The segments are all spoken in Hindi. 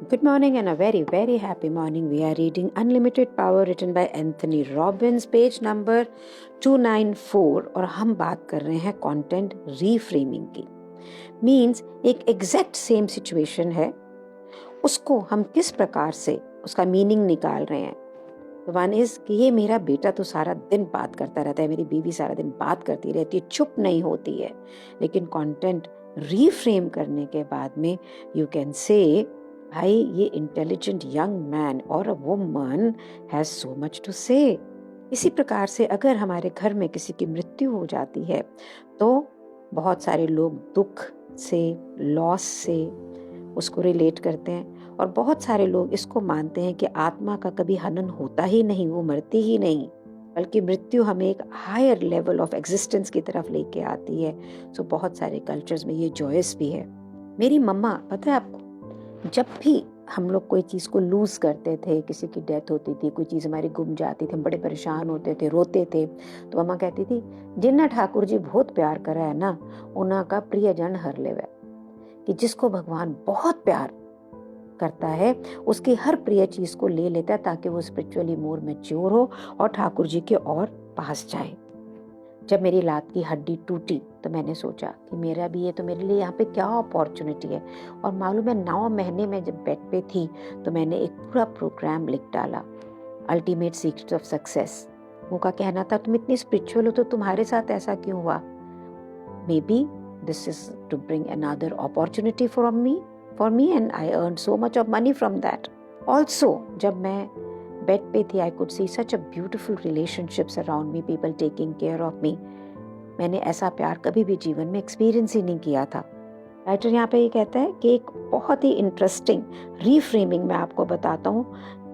Good morning and a very, very happy morning. We are reading Unlimited Power written by Anthony Robbins, page number 294 और हम बात कर रहे हैं कंटेंट रीफ्रेमिंग की। मीन्स एक एग्जैक्ट सेम सिचुएशन है, उसको हम किस प्रकार से उसका मीनिंग निकाल रहे हैं। वन इज कि ये मेरा बेटा तो सारा दिन बात करता रहता है, मेरी बीवी सारा दिन बात करती रहती है, चुप नहीं होती है। लेकिन कंटेंट रीफ्रेम करने के बाद में यू कैन से भाई ये इंटेलिजेंट यंग मैन और a woman has so much to say. इसी प्रकार से अगर हमारे घर में किसी की मृत्यु हो जाती है तो बहुत सारे लोग दुख से, लॉस से उसको रिलेट करते हैं और बहुत सारे लोग इसको मानते हैं कि आत्मा का कभी हनन होता ही नहीं, वो मरती ही नहीं, बल्कि मृत्यु हमें एक हायर लेवल ऑफ एग्जिस्टेंस की तरफ लेके आती है। सो बहुत सारे कल्चर्स में ये जॉयस भी है। मेरी मम्मा, पता है आपको, जब भी हम लोग कोई चीज़ को लूज़ करते थे, किसी की डेथ होती थी, कोई चीज़ हमारी गुम जाती थी, हम बड़े परेशान होते थे, रोते थे, तो मम्मा कहती थी जिन्ना ठाकुर जी बहुत प्यार करा है ना उन्हा का प्रियजन हर लेवे। कि जिसको भगवान बहुत प्यार करता है उसकी हर प्रिय चीज़ को ले लेता है ताकि वो स्पिरिचुअली मोर मैच्योर हो और ठाकुर जी के और पास जाए। जब मेरी लात की हड्डी टूटी तो मैंने सोचा कि मेरा भी ये तो मेरे लिए यहाँ पे क्या अपॉर्चुनिटी है। और मालूम है 9 महीने में जब बेड पे थी तो मैंने एक पूरा प्रोग्राम लिख डाला, अल्टीमेट सीक्रेट्स ऑफ सक्सेस। उनका कहना था तुम इतनी स्पिरिचुअल हो तो तुम्हारे साथ ऐसा क्यों हुआ। May be this is to bring another opportunity for me and I earn so much of money from that. Also जब मैं बेड पे थी I could see such a beautiful relationships around me, people taking care of me. मैंने ऐसा प्यार कभी भी जीवन में एक्सपीरियंस ही नहीं किया था। राइटर यहाँ पे ये कहता है कि एक बहुत ही इंटरेस्टिंग रीफ्रेमिंग मैं आपको बताता हूँ।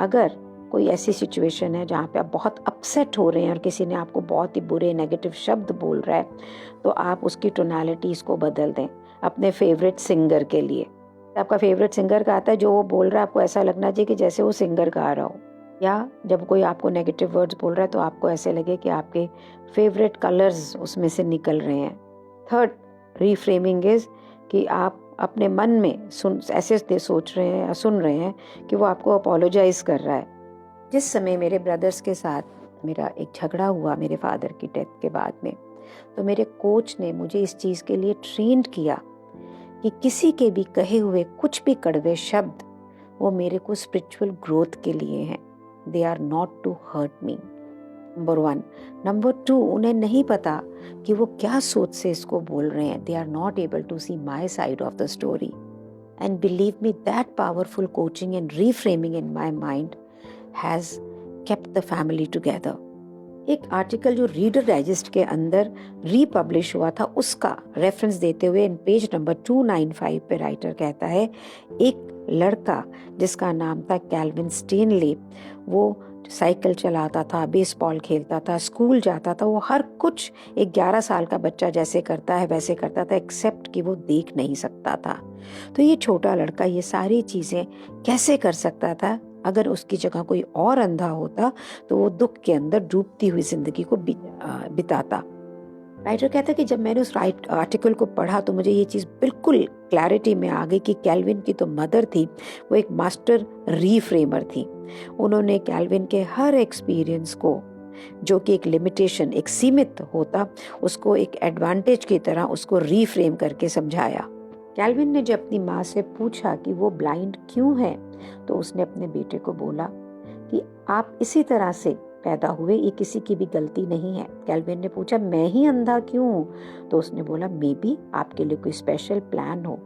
अगर कोई ऐसी सिचुएशन है जहाँ पे आप बहुत अपसेट हो रहे हैं और किसी ने आपको बहुत ही बुरे नेगेटिव शब्द बोल रहा है तो आप उसकी टोनालिटीज को बदल दें अपने फेवरेट सिंगर के लिए। आपका फेवरेट सिंगर गाता है, जो वो बोल रहा है आपको ऐसा लगना चाहिए कि जैसे वो सिंगर गा रहा हो। या जब कोई आपको नेगेटिव वर्ड्स बोल रहा है तो आपको ऐसे लगे कि आपके फेवरेट कलर्स उसमें से निकल रहे हैं। थर्ड रीफ्रेमिंग इज कि आप अपने मन में ऐसे सोच रहे हैं या सुन रहे हैं कि वो आपको अपोलोजाइज कर रहा है। जिस समय मेरे ब्रदर्स के साथ मेरा एक झगड़ा हुआ मेरे फादर की डेथ के बाद में, तो मेरे कोच ने मुझे इस चीज़ के लिए ट्रेंड किया कि किसी के भी कहे हुए कुछ भी कड़वे शब्द वो मेरे को स्पिरिचुअल ग्रोथ के लिए हैं। They are not to hurt me, number 1। Number 2, उन्हें नहीं पता कि वो क्या सोच से इसको बोल रहे हैं। They are not able to see my side of the story and believe me that powerful coaching and reframing in my mind has kept the family together. एक आर्टिकल जो रीडर डाइजेस्ट के अंदर रीपब्लिश हुआ था उसका रेफरेंस देते हुए इन पेज नंबर 295 पे राइटर कहता है, एक लड़का जिसका नाम था कैल्विन स्टेनले, वो साइकिल चलाता था, बेसबॉल खेलता था, स्कूल जाता था, वो हर कुछ एक 11 साल का बच्चा जैसे करता है वैसे करता था, एक्सेप्ट कि वो देख नहीं सकता था। तो ये छोटा लड़का ये सारी चीज़ें कैसे कर सकता था? अगर उसकी जगह कोई और अंधा होता तो वो दुख के अंदर डूबती हुई जिंदगी को बिताता। राइटर कहता है कि जब मैंने उस आर्टिकल को पढ़ा तो मुझे ये चीज़ बिल्कुल क्लैरिटी में आ गई कि कैल्विन की तो मदर थी, वो एक मास्टर रीफ्रेमर थी। उन्होंने कैल्विन के हर एक्सपीरियंस को, जो कि एक लिमिटेशन, एक सीमित होता, उसको एक एडवांटेज की तरह उसको रीफ्रेम करके समझाया। कैल्विन ने जब अपनी माँ से पूछा कि वो ब्लाइंड क्यों है तो उसने अपने बेटे को बोला कि आप इसी तरह से पैदा हुए, ये किसी की भी गलती नहीं है। कैल्विन ने पूछा मैं ही अंधा क्यों हूँ तो उसने बोला मे बी आपके लिए कोई स्पेशल प्लान हो।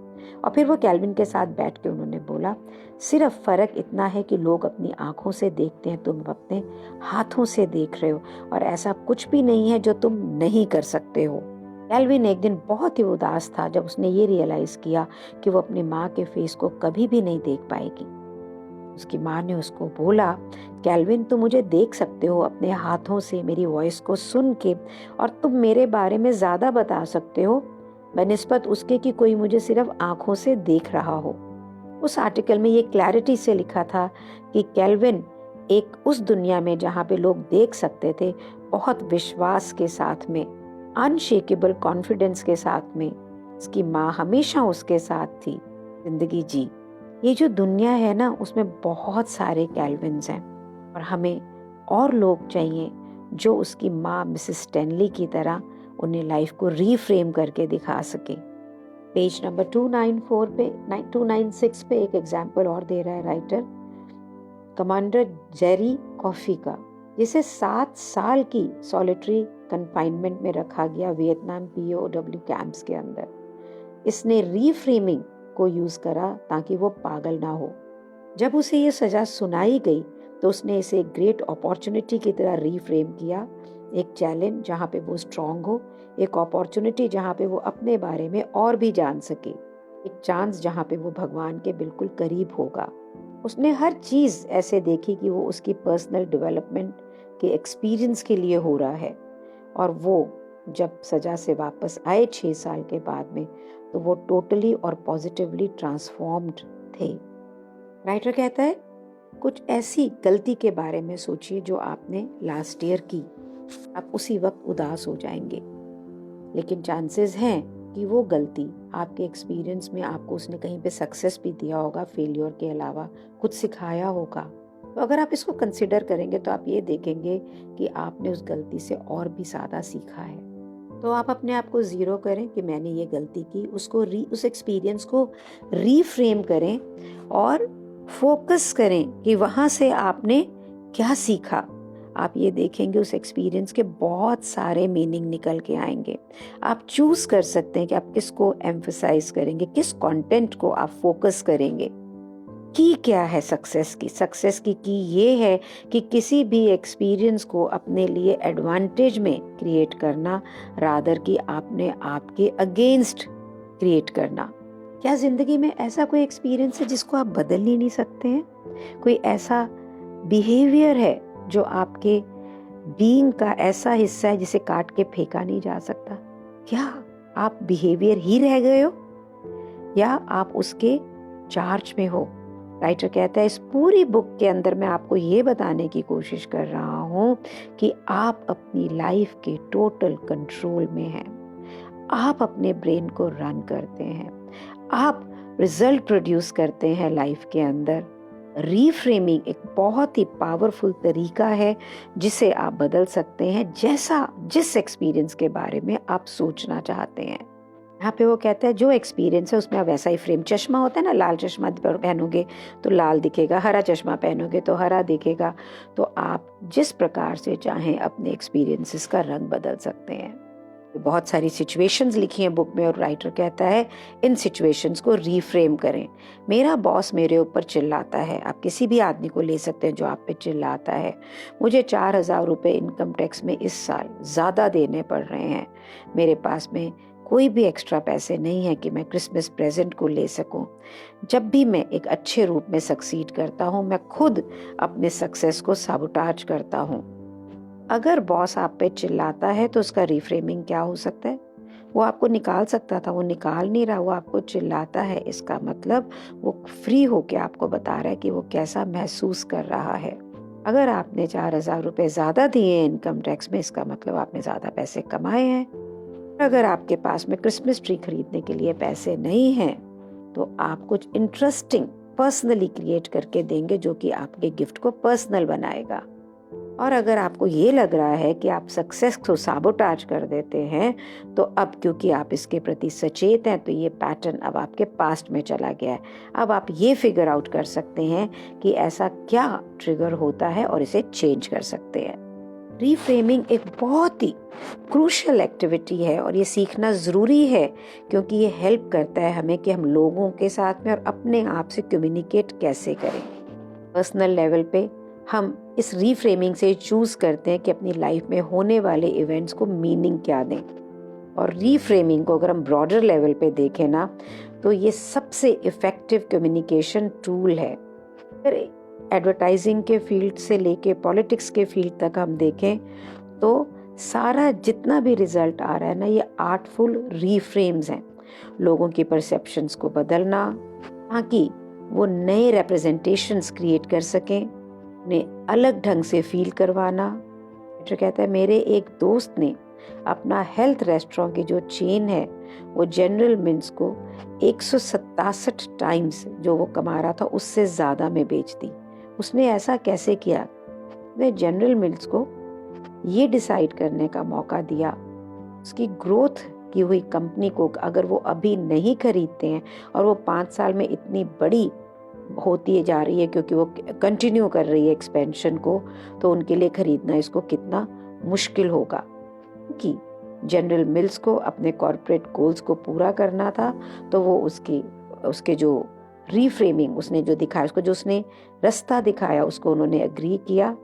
और फिर वो कैल्विन के साथ बैठ के उन्होंने बोला सिर्फ फर्क इतना है कि लोग अपनी आंखों से देखते हैं, तुम अपने हाथों से देख रहे हो और ऐसा कुछ भी नहीं है जो तुम नहीं कर सकते हो। कैल्विन एक दिन बहुत ही उदास था जब उसने ये रियलाइज किया कि वो अपनी माँ के फेस को कभी भी नहीं देख पाएगी। उसकी माँ ने उसको बोला कैल्विन तुम मुझे देख सकते हो अपने हाथों से, मेरी वॉइस को सुन के, और तुम मेरे बारे में ज्यादा बता सकते हो बनिस्बत उसके कि कोई मुझे सिर्फ आंखों से देख रहा हो। उस आर्टिकल में ये क्लैरिटी से लिखा था कि कैल्विन एक उस दुनिया में जहाँ पे लोग देख सकते थे बहुत विश्वास के साथ में, अनशेकेबल कॉन्फिडेंस के साथ में, उसकी माँ हमेशा उसके साथ थी, जिंदगी जी। ये जो दुनिया है ना, उसमें बहुत सारे कैल्विन्स हैं और हमें और लोग चाहिए जो उसकी माँ मिसेस स्टैनली की तरह उन्हें लाइफ को रीफ्रेम करके दिखा सके। पेज नंबर 294 पे 296 पे एक एग्जाम्पल और दे रहा है राइटर, कमांडर जेरी कॉफी का, जिसे 7 साल की सॉलिटरी कन्फाइनमेंट में रखा गया वियतनाम POW कैंप्स के अंदर। इसने रीफ्रेमिंग को यूज करा ताकि वो पागल ना हो। जब उसे ये सजा सुनाई गई तो उसने इसे एक ग्रेट अपॉर्चुनिटी की तरह रीफ्रेम किया, एक चैलेंज जहाँ पे वो स्ट्रांग हो, एक अपॉर्चुनिटी जहाँ पे वो अपने बारे में और भी जान सके, एक चांस जहाँ पे वो भगवान के बिल्कुल करीब होगा। उसने हर चीज ऐसे देखी कि वो उसकी पर्सनल डेवलपमेंट के एक्सपीरियंस के लिए हो रहा है, और वो जब सजा से वापस आए 6 साल के बाद में तो वो टोटली और पॉजिटिवली ट्रांसफॉर्म्ड थे। राइटर कहता है, कुछ ऐसी गलती के बारे में सोचिए जो आपने लास्ट ईयर की। आप उसी वक्त उदास हो जाएंगे, लेकिन चांसेस हैं कि वो गलती आपके एक्सपीरियंस में आपको उसने कहीं पे सक्सेस भी दिया होगा, फेलियर के अलावा कुछ सिखाया होगा। तो अगर आप इसको कंसिडर करेंगे तो आप ये देखेंगे कि आपने उस गलती से और भी ज़्यादा सीखा है। तो आप अपने आप को ज़ीरो करें कि मैंने ये गलती की, उसको उस एक्सपीरियंस को रीफ्रेम करें और फोकस करें कि वहाँ से आपने क्या सीखा। आप ये देखेंगे उस एक्सपीरियंस के बहुत सारे मीनिंग निकल के आएंगे। आप चूज कर सकते हैं कि आप किसको एम्फसाइज करेंगे, किस कंटेंट को आप फोकस करेंगे। की क्या है सक्सेस की? सक्सेस की ये है कि किसी भी एक्सपीरियंस को अपने लिए एडवांटेज में क्रिएट करना, रादर कि आपने आपके अगेंस्ट क्रिएट करना। क्या जिंदगी में ऐसा कोई एक्सपीरियंस है जिसको आप बदल ही नहीं सकते हैं? कोई ऐसा बिहेवियर है जो आपके बीइंग का ऐसा हिस्सा है जिसे काट के फेंका नहीं जा सकता? क्या आप बिहेवियर ही रह गए हो या आप उसके चार्ज में हो? राइटर कहता है, इस पूरी बुक के अंदर मैं आपको ये बताने की कोशिश कर रहा हूँ कि आप अपनी लाइफ के टोटल कंट्रोल में हैं। आप अपने ब्रेन को रन करते हैं, आप रिजल्ट प्रोड्यूस करते हैं लाइफ के अंदर। रीफ्रेमिंग एक बहुत ही पावरफुल तरीका है जिसे आप बदल सकते हैं जैसा जिस एक्सपीरियंस के बारे में आप सोचना चाहते हैं। यहाँ पे वो कहता है जो एक्सपीरियंस है उसमें आप वैसा ही फ्रेम, चश्मा होता है ना, लाल चश्मा पहनोगे तो लाल दिखेगा, हरा चश्मा पहनोगे तो हरा दिखेगा। तो आप जिस प्रकार से चाहें अपने एक्सपीरियंसेस का रंग बदल सकते हैं। बहुत सारी सिचुएशंस लिखी हैं बुक में और राइटर कहता है इन सिचुएशंस को रीफ्रेम करें। मेरा बॉस मेरे ऊपर चिल्लाता है, आप किसी भी आदमी को ले सकते हैं जो आप पे चिल्लाता है। मुझे 4,000 रुपये इनकम टैक्स में इस साल ज़्यादा देने पड़ रहे हैं। मेरे पास में कोई भी एक्स्ट्रा पैसे नहीं है कि मैं क्रिसमस प्रेजेंट को ले सकूं। जब भी मैं एक अच्छे रूप में सक्सीड करता हूं, मैं खुद अपने सक्सेस को साबोटाज करता हूं। अगर बॉस आप पे चिल्लाता है तो उसका रिफ्रेमिंग क्या हो सकता है? वो आपको निकाल सकता था, वो निकाल नहीं रहा, वो आपको चिल्लाता है। इसका मतलब वो फ्री होके आपको बता रहा है कि वो कैसा महसूस कर रहा है। अगर आपने 4,000 रुपये ज़्यादा दिए इनकम टैक्स में, इसका मतलब आपने ज़्यादा पैसे कमाए हैं। अगर आपके पास में क्रिसमस ट्री खरीदने के लिए पैसे नहीं हैं तो आप कुछ इंटरेस्टिंग पर्सनली क्रिएट करके देंगे जो कि आपके गिफ्ट को पर्सनल बनाएगा। और अगर आपको ये लग रहा है कि आप सक्सेस को साबोटाज कर देते हैं तो अब क्योंकि आप इसके प्रति सचेत हैं तो ये पैटर्न अब आपके पास्ट में चला गया है। अब आप ये फिगर आउट कर सकते हैं कि ऐसा क्या ट्रिगर होता है और इसे चेंज कर सकते हैं। रीफ्रेमिंग एक बहुत ही क्रूशियल एक्टिविटी है और ये सीखना ज़रूरी है क्योंकि ये हेल्प करता है हमें कि हम लोगों के साथ में और अपने आप से कम्युनिकेट कैसे करें। पर्सनल लेवल पे हम इस रीफ्रेमिंग से चूज करते हैं कि अपनी लाइफ में होने वाले इवेंट्स को मीनिंग क्या दें। और रीफ्रेमिंग को अगर हम ब्रॉडर लेवल पे देखें ना तो ये सबसे इफेक्टिव कम्युनिकेशन टूल है। अगर एडवर्टाइजिंग के फील्ड से लेके पॉलिटिक्स के फील्ड तक हम देखें तो सारा जितना भी रिजल्ट आ रहा है ना, ये आर्टफुल रीफ्रेम्स हैं। लोगों की परसेप्शंस को बदलना ताकि वो नए रिप्रेजेंटेशंस क्रिएट कर सकें, उन्हें अलग ढंग से फील करवाना। जो कहता है, मेरे एक दोस्त ने अपना हेल्थ रेस्टोरेंट की जो चेन है वो जनरल मिल्स को 167 टाइम्स जो वो कमा रहा था उससे ज़्यादा में बेच दी। उसने ऐसा कैसे किया? ने जनरल मिल्स को ये डिसाइड करने का मौका दिया, उसकी ग्रोथ की हुई कंपनी को अगर वो अभी नहीं खरीदते हैं और वो 5 साल में इतनी बड़ी होती जा रही है क्योंकि वो कंटिन्यू कर रही है एक्सपेंशन को, तो उनके लिए खरीदना इसको कितना मुश्किल होगा। कि जनरल मिल्स को अपने कॉर्पोरेट गोल्स को पूरा करना था, तो वो उसके जो रीफ्रेमिंग उसने जो दिखाया, उसको जो उसने रास्ता दिखाया उसको उन्होंने एग्री किया।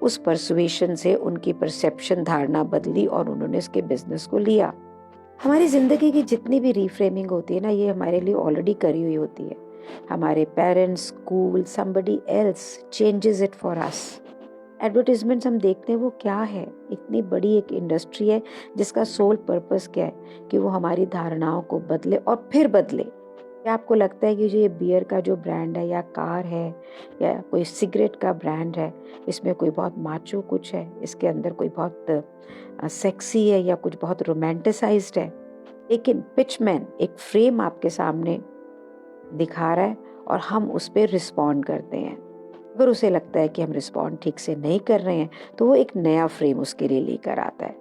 उस परसुएशन से उनकी परसेप्शन धारणा बदली और उन्होंने इसके बिजनेस को लिया। हमारी जिंदगी की जितनी भी रीफ्रेमिंग होती है ना, ये हमारे लिए ऑलरेडी करी हुई होती है। हमारे parents, school, somebody else changes it for us। Advertisements हम देखते हैं वो क्या है, इतनी बड़ी एक इंडस्ट्री है जिसका सोल पर्पस क्या है कि वो हमारी धारणाओं को बदले और फिर बदले। क्या आपको लगता है कि जो ये बियर का जो ब्रांड है या कार है या कोई सिगरेट का ब्रांड है, इसमें कोई बहुत माचो कुछ है, इसके अंदर कोई बहुत सेक्सी है या कुछ बहुत रोमांटिसाइज्ड है? लेकिन पिचमैन एक फ्रेम आपके सामने दिखा रहा है और हम उस पर रिस्पॉन्ड करते हैं। अगर उसे लगता है कि हम रिस्पॉन्ड ठीक से नहीं कर रहे हैं तो वो एक नया फ्रेम उसके लिए लेकर आता है।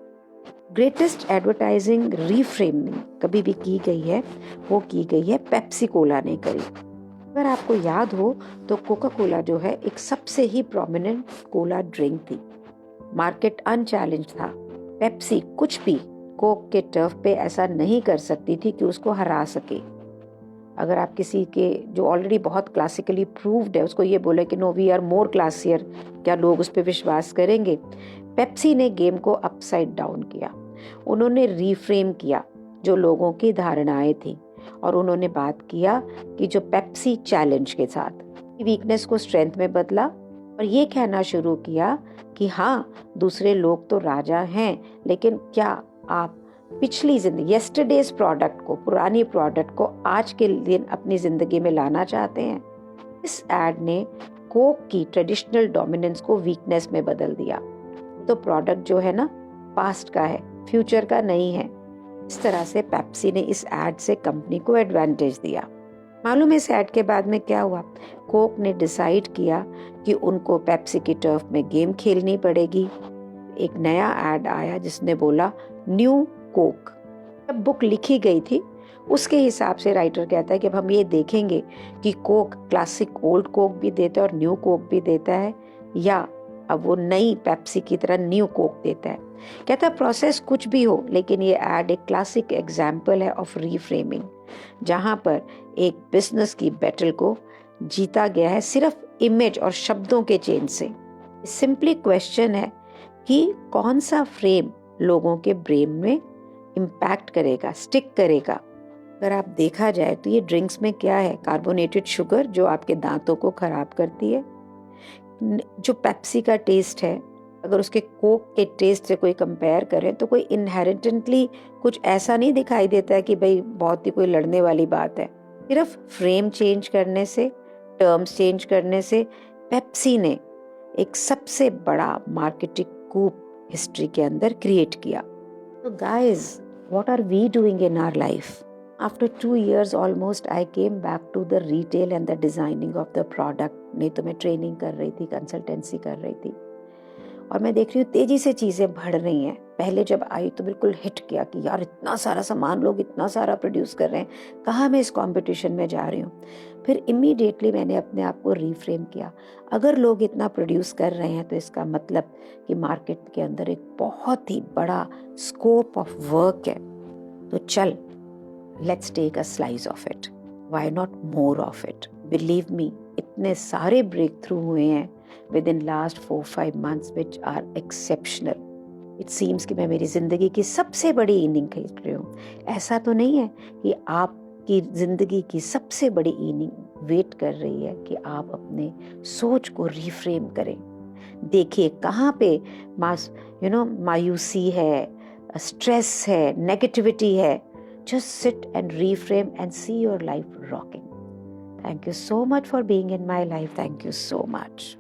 ग्रेटेस्ट एडवर्टाइजिंग रीफ्रेमिंग कभी भी की गई है वो की गई है पेप्सी कोला ने करी। अगर आपको याद हो तो कोका कोला जो है एक सबसे ही प्रोमिनेंट कोला ड्रिंक थी, मार्केट अनचैलेंज था। पेप्सी कुछ भी कोक के टर्फ पे ऐसा नहीं कर सकती थी कि उसको हरा सके। अगर आप किसी के जो ऑलरेडी बहुत क्लासिकली प्रूव्ड है उसको ये बोले कि नो वी आर मोर क्लासियर, क्या लोग उस पर विश्वास करेंगे? पेप्सी ने गेम को अपसाइड डाउन किया। उन्होंने रीफ्रेम किया जो लोगों की धारणाएं थी और उन्होंने बात किया कि जो पेप्सी चैलेंज के साथ वीकनेस को स्ट्रेंथ में बदला और ये कहना शुरू किया कि हाँ, दूसरे लोग तो राजा हैं, लेकिन क्या आप पिछली जिंदगी येस्टरडेज प्रोडक्ट को, पुरानी प्रोडक्ट को आज के दिन अपनी जिंदगी में लाना चाहते हैं? इस एड ने कोक की ट्रेडिशनल डोमिनेंस को वीकनेस में बदल दिया। तो प्रोडक्ट जो है ना पास्ट का है, फ्यूचर का नहीं है। इस तरह से पेप्सी ने इस एड से कंपनी को एडवांटेज दिया। मालूम है इस एड के बाद में क्या हुआ? कोक ने डिसाइड किया कि उनको पेप्सी की टर्फ में गेम खेलनी पड़ेगी। एक नया एड आया जिसने बोला न्यू कोक। जब बुक लिखी गई थी उसके हिसाब से राइटर कहता है कि अब हम ये देखेंगे कि कोक क्लासिक ओल्ड कोक भी देता है और न्यू कोक भी देता है, या अब वो नई पेप्सी की तरह न्यू कोक देता है। कहता है प्रोसेस कुछ भी हो, लेकिन ये एड एक क्लासिक एग्जाम्पल है ऑफ रीफ्रेमिंग, जहां पर एक बिजनेस की बैटल को जीता गया है सिर्फ इमेज और शब्दों के चेंज से। सिंपली क्वेश्चन है कि कौन सा फ्रेम लोगों के ब्रेन में इम्पैक्ट करेगा, स्टिक करेगा। अगर आप देखा जाए तो ये ड्रिंक्स में क्या है? कार्बोनेटेड शुगर जो आपके दांतों को खराब करती है। जो पेप्सी का टेस्ट है अगर उसके कोक के टेस्ट से कोई कंपेयर करें तो कोई इनहेरेंटली कुछ ऐसा नहीं दिखाई देता है कि भाई बहुत ही कोई लड़ने वाली बात है। सिर्फ फ्रेम चेंज करने से, टर्म्स चेंज करने से पेप्सी ने एक सबसे बड़ा मार्केटिंग कूप हिस्ट्री के अंदर क्रिएट किया। So guys, what are we doing in our life? After 2 years almost, I came back to the retail and the designing of the product. नहीं तो मैं ट्रेनिंग कर रही थी, कंसल्टेंसी कर रही थी, और मैं देख रही हूँ तेजी से चीज़ें बढ़ रही हैं। पहले जब आई तो बिल्कुल हिट किया कि यार इतना सारा सामान लोग इतना सारा प्रोड्यूस कर रहे हैं, कहाँ मैं इस कंपटीशन में जा रही हूँ। फिर इमीडिएटली मैंने अपने आप को रीफ्रेम किया, अगर लोग इतना प्रोड्यूस कर रहे हैं तो इसका मतलब कि मार्केट के अंदर एक बहुत ही बड़ा स्कोप ऑफ वर्क है। तो चल, let's take a slice of it, why not more of it. Believe me, इतने सारे ब्रेक थ्रू हुए हैं within last 4-5 months which are exceptional. It seems कि मैं मेरी जिंदगी की सबसे बड़ी इनिंग खेल रही हूँ। ऐसा तो नहीं है कि आपकी जिंदगी की सबसे बड़ी इनिंग वेट कर रही है कि आप अपने सोच को रिफ्रेम करें। देखिए कहाँ पे मायूसी है, स्ट्रेस है, नेगेटिविटी है। Just sit and reframe and see your life rocking. Thank you so much for being in my life. Thank you so much.